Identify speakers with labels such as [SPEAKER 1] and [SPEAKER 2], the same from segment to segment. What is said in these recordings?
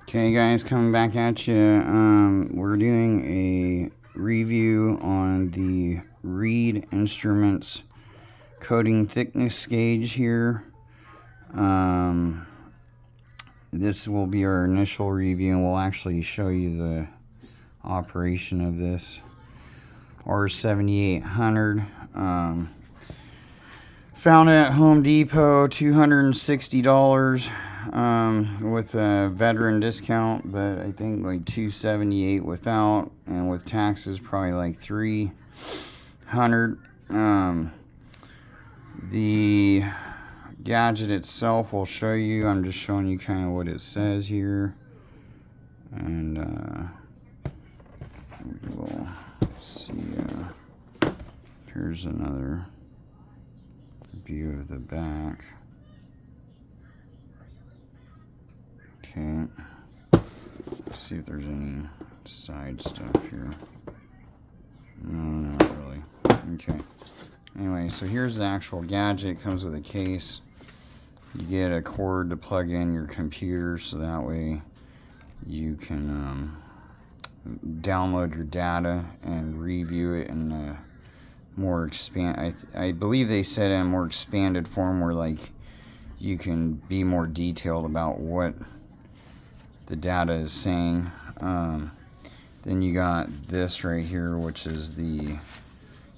[SPEAKER 1] Okay guys, coming back at you. We're doing a review on the Reed Instruments coating thickness gauge here. This will be our initial review, and we'll actually show you the operation of this R7800. Found it at Home Depot, $260 with a veteran discount, but I think like $278 without, and with taxes probably like $300. The gadget itself will show you. I'm just showing you kind of what it says here, and we'll see. Here's another view of the back. Okay, let's see if there's any side stuff here. No, not really. Okay, anyway, so here's the actual gadget. It comes with a case. You get a cord to plug in your computer, so that way you can download your data and review it in a more I believe they said in a more expanded form, where like you can be more detailed about what the data is saying. Then you got this right here, which is the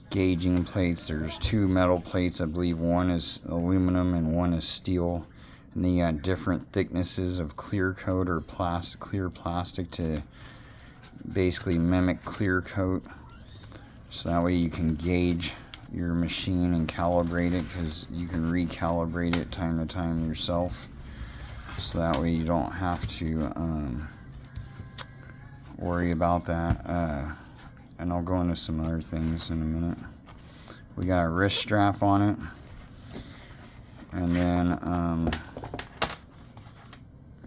[SPEAKER 1] gauging plates. There's two metal plates. I believe one is aluminum and one is steel. And then you got different thicknesses of clear coat or clear plastic to basically mimic clear coat. So that way you can gauge your machine and calibrate it, because you can recalibrate it time to time yourself. So that way you don't have to worry about that. And I'll go into some other things in a minute. We got a wrist strap on it. And then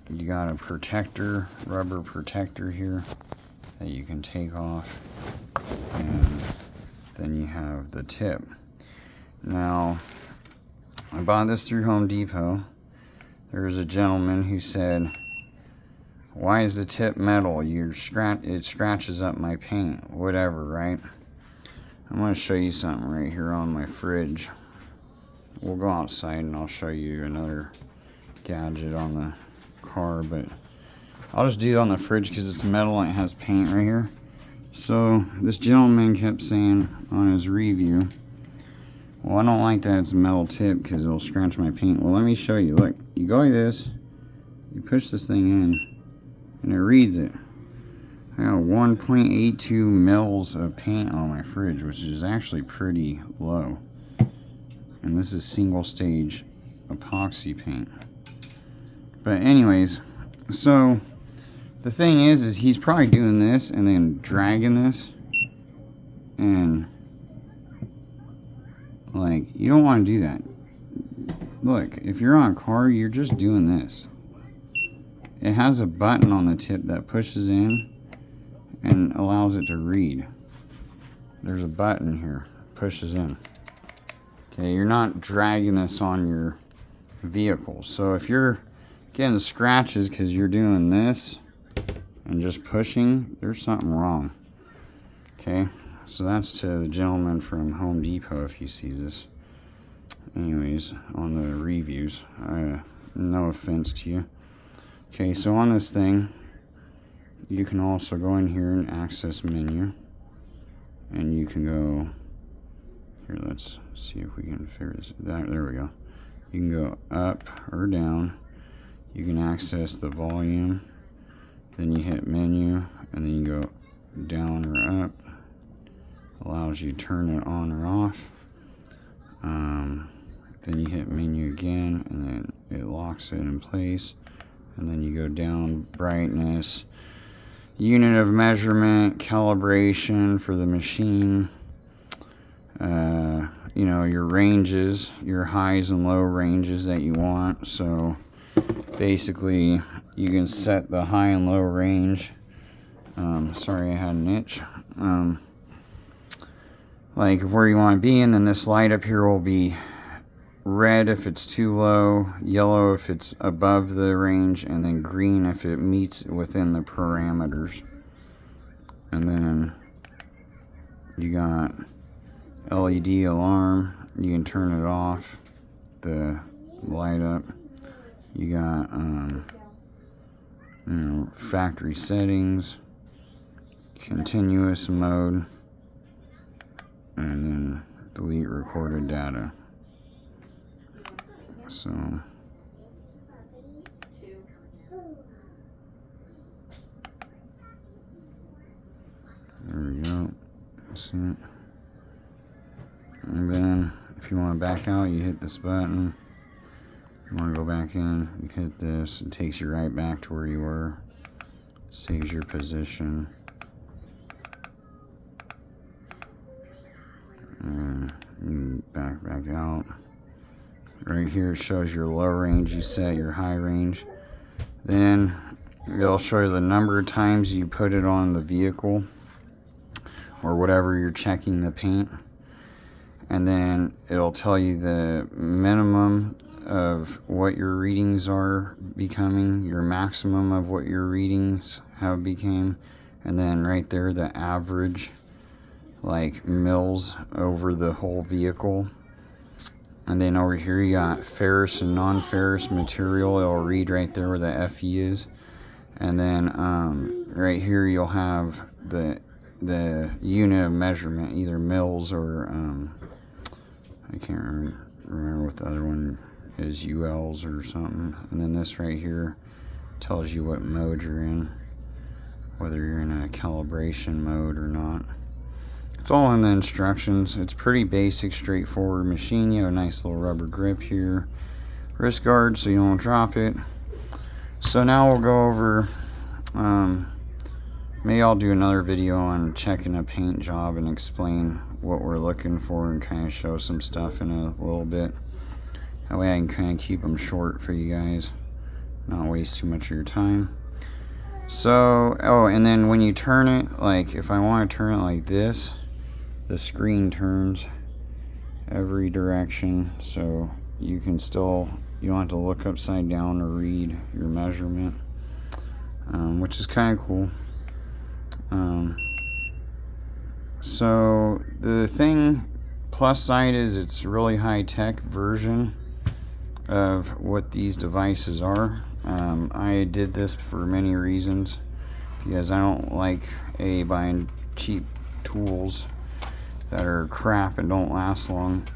[SPEAKER 1] you got a protector, rubber protector here that you can take off. And then you have the tip. Now, I bought this through Home Depot. There was a gentleman who said, "Why is the tip metal? It scratches up my paint." Whatever, right? I'm going to show you something right here on my fridge. We'll go outside and I'll show you another gadget on the car, but I'll just do it on the fridge because it's metal and it has paint right here. So this gentleman kept saying on his review, "Well, I don't like that it's a metal tip because it'll scratch my paint." Well, let me show you. Look, you go like this, you push this thing in, and it reads it. I got 1.82 mils of paint on my fridge, which is actually pretty low. And this is single stage epoxy paint. But anyways, so the thing is he's probably doing this and then dragging this, and like, you don't want to do that. Look, if you're on a car, you're just doing this. It has a button on the tip that pushes in and allows it to read. There's a button here, pushes in. Okay, you're not dragging this on your vehicle. So if you're getting scratches because you're doing this and just pushing, there's something wrong. Okay, so that's to the gentleman from Home Depot if he sees this. Anyways, on the reviews, no offense to you. Okay, so on this thing, you can also go in here and access menu, and you can go here. Let's see if we can figure this. There we go. You can go up or down. You can access the volume. Then you hit menu, and then you go down or up. Allows you to turn it on or off. Then you hit menu again, and then it locks it in place. And then you go down, brightness, unit of measurement, calibration for the machine. You know, your ranges, your highs and low ranges that you want. So basically, you can set the high and low range. Sorry, I had an itch. Like where you want to be, and then this light up here will be red if it's too low, yellow if it's above the range, and then green if it meets within the parameters. And then you got LED alarm. You can turn it off, the light up. You got factory settings, continuous mode, and then delete recorded data. So there we go. See it? And then if you want to back out, you hit this button. If you want to go back in, you hit this. It takes you right back to where you were. Saves your position. And you back out. Right here it shows your low range you set, your high range. Then it'll show you the number of times you put it on the vehicle or whatever you're checking the paint. And then it'll tell you the minimum of what your readings are becoming, your maximum of what your readings have became, and then right there the average, like mils over the whole vehicle. And then over here you got ferrous and non-ferrous material. It'll read right there where the FE is. And then right here you'll have the unit of measurement, either mils or I can't remember what the other one is, ULs or something. And then this right here tells you what mode you're in, whether you're in a calibration mode or not. It's all in the instructions. It's pretty basic, straightforward machine. You have a nice little rubber grip here, wrist guard so you don't drop it. So now we'll go over, maybe I'll do another video on checking a paint job and explain what we're looking for and kind of show some stuff in a little bit. That way I can kind of keep them short for you guys, not waste too much of your time. So, oh, and then when you turn it, like if I want to turn it like this, the screen turns every direction, so you can still, you don't have to look upside down or read your measurement, which is kind of cool. So the thing plus side is it's really high-tech version of what these devices are. I did this for many reasons, because I don't like buying cheap tools that are crap and don't last long,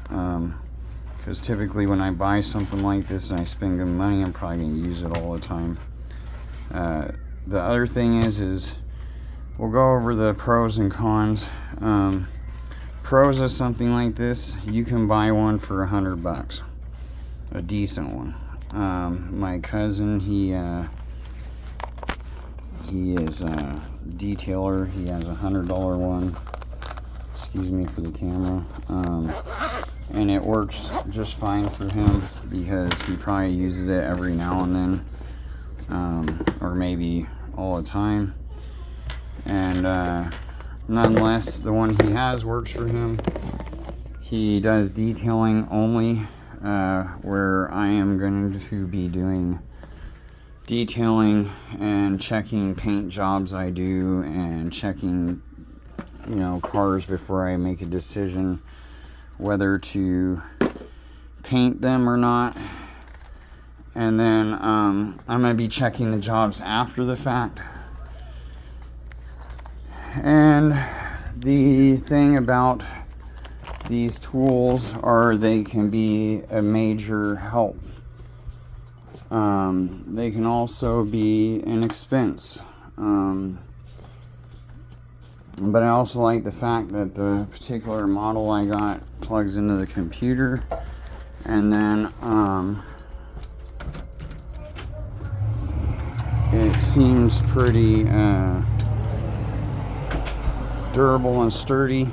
[SPEAKER 1] because typically when I buy something like this and I spend good money, I'm probably going to use it all the time. The other thing is we'll go over the pros and cons. Pros of something like this, you can buy one for $100, a decent one. My cousin, he is a detailer. He has a $100 one. Excuse me for the camera. And it works just fine for him because he probably uses it every now and then, or maybe all the time. And nonetheless, the one he has works for him. He does detailing only, where I am going to be doing detailing and checking paint jobs I do and checking, cars before I make a decision whether to paint them or not. And then I'm going to be checking the jobs after the fact. And the thing about these tools are they can be a major help. They can also be an expense. But I also like the fact that the particular model I got plugs into the computer, and then it seems pretty durable and sturdy.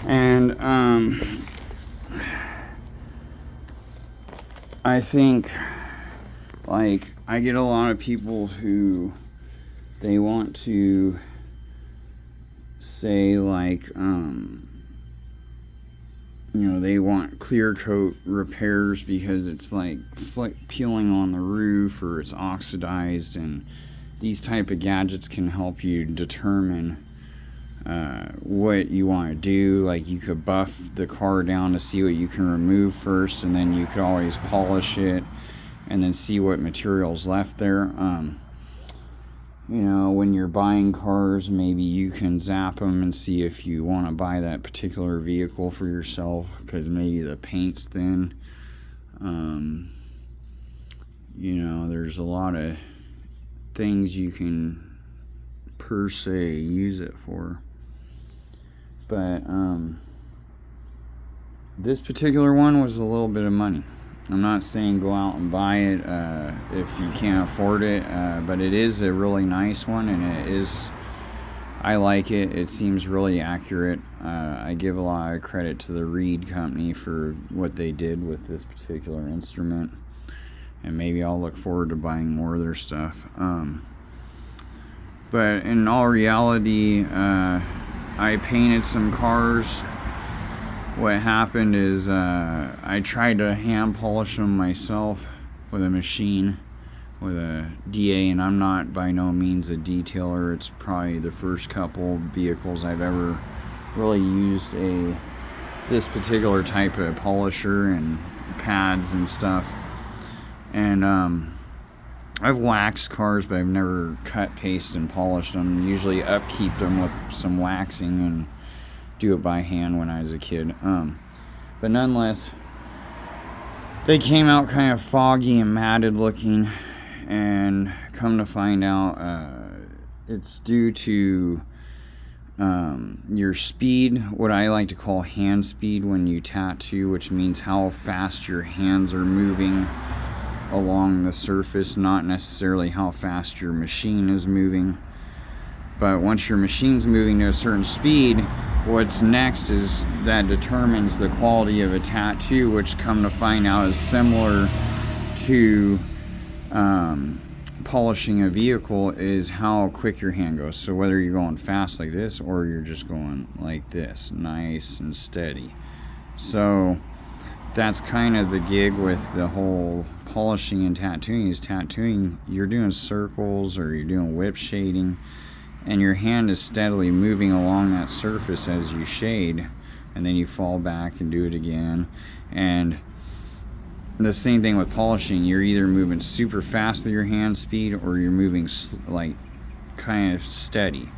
[SPEAKER 1] And I think, like, I get a lot of people who they want to say, like, you know, they want clear coat repairs because it's like peeling on the roof or it's oxidized, and these type of gadgets can help you determine what you want to do. Like, you could buff the car down to see what you can remove first, and then you could always polish it and then see what material's left there. You know, when you're buying cars, maybe you can zap them and see if you want to buy that particular vehicle for yourself, because maybe the paint's thin. You know, there's a lot of things you can per se use it for. But this particular one was a little bit of money. I'm not saying go out and buy it if you can't afford it, but it is a really nice one, and I like it. It seems really accurate. I give a lot of credit to the Reed company for what they did with this particular instrument, and maybe I'll look forward to buying more of their stuff. But in all reality, I painted some cars. What happened is I tried to hand polish them myself with a machine, with a DA, and I'm not by no means a detailer. It's probably the first couple vehicles I've ever really used this particular type of polisher and pads and stuff. And I've waxed cars, but I've never cut, paste, and polished them. Usually upkeep them with some waxing and do it by hand when I was a kid. But nonetheless, they came out kind of foggy and matted looking, and come to find out it's due to your speed, what I like to call hand speed when you tattoo, which means how fast your hands are moving along the surface, not necessarily how fast your machine is moving. But once your machine's moving to a certain speed, what's next is that determines the quality of a tattoo, which come to find out is similar to polishing a vehicle, is how quick your hand goes. So whether you're going fast like this or you're just going like this, nice and steady. So that's kind of the gig with the whole polishing and tattooing. Is tattooing, you're doing circles or you're doing whip shading, and your hand is steadily moving along that surface as you shade, and then you fall back and do it again. And the same thing with polishing. You're either moving super fast with your hand speed, or you're moving like kind of steady.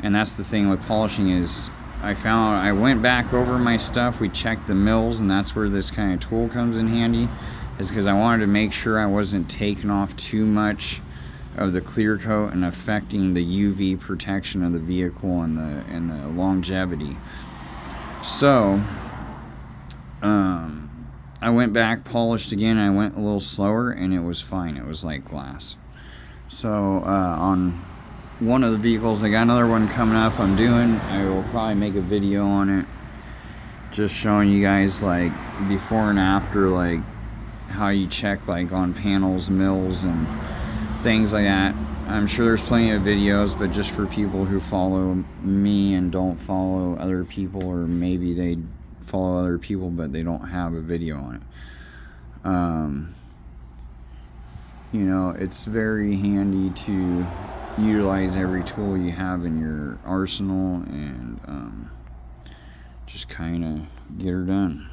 [SPEAKER 1] And that's the thing with polishing, is I went back over my stuff, we checked the mills, and that's where this kind of tool comes in handy, is because I wanted to make sure I wasn't taking off too much of the clear coat and affecting the UV protection of the vehicle and the longevity. So I went back, polished again, I went a little slower, and it was fine. It was like glass. So on one of the vehicles, I got another one coming up I will probably make a video on it, just showing you guys like before and after, like how you check like on panels, mills, and things like that. I'm sure there's plenty of videos, but just for people who follow me and don't follow other people, or maybe they follow other people but they don't have a video on it. You know, it's very handy to utilize every tool you have in your arsenal and just kind of get her done.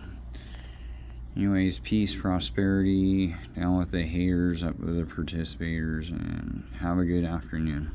[SPEAKER 1] Anyways, peace, prosperity, down with the haters, up with the participators, and have a good afternoon.